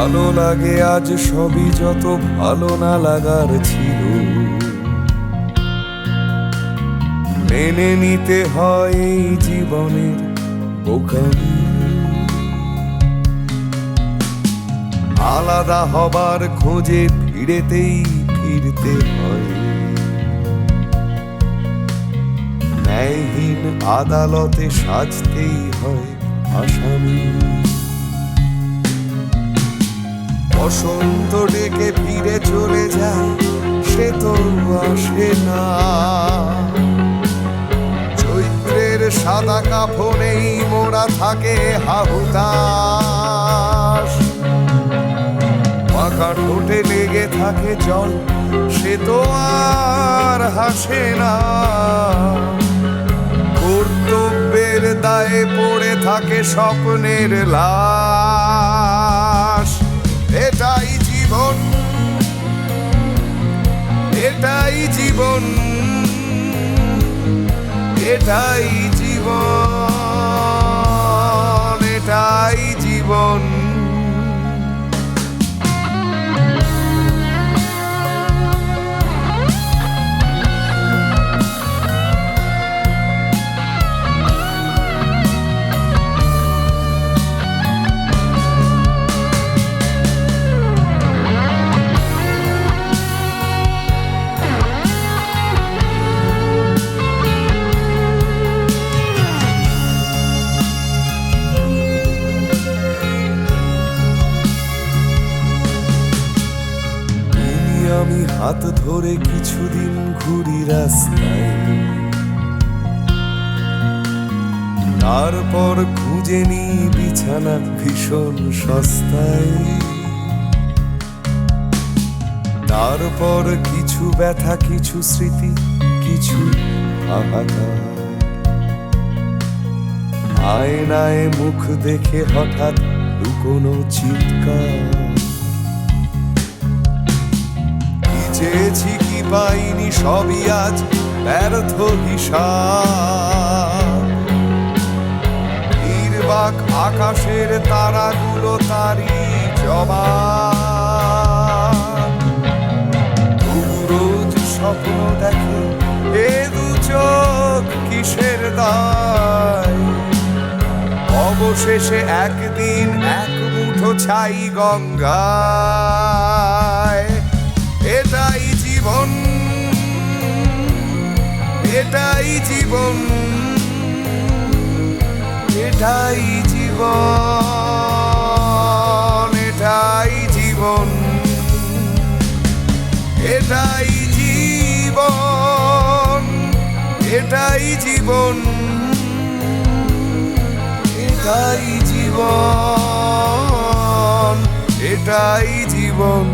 ভালো লাগে আজ সবই যত ভালো না লাগার ছিল, মেনে নিতে হয় এই জীবনের বোকামি। আলাদা হবার খোঁজে ফিরেতেই ফিরতে হয়, ন্যায়হীন আদালতে সাজতেই হয় আসামি। বসন্ত ডেকে ফিরে চলে যায়, সে তো আসে না। চৈত্রের সাদা কাফনেই মোড়া থাকে হাহুতাশ। পাকা ঠোঁটে লেগে থাকে জল, সে তো আর হাসে না। কর্তব্যের দায়ে পড়ে থাকে স্বপ্নের লাশ। এটাই জীবন, এটাই জীবন, এটাই জীবন, এটাই জীবন। আমি হাত ধরে কিছুদিন ঘুরি রাস্তায়, তারপর খুঁজে নি বিছানা ভীষণ সস্তায়। তারপর কিছু ব্যথা, কিছু স্মৃতি, কিছু হাহাকার। আয়নায় মুখ দেখে হঠাৎ লুকোনো চিৎকার। চেয়েছি কি পাইনি সবই আজ ব্যর্থ হিসাব। নির্বাক আকাশের তারাগুলো তারই জবাব। রোজ স্বপ্ন দেখে এ দু চোখ কিসের দায়। অবশেষে একদিন এক মুঠো ছাই গঙ্গায়। এটাই জীবন, এটাই জীবন, এটাই জীবন, এটাই জীবন, এটাই জীবন, এটাই জীবন, এটাই জীবন, এটাই জীবন।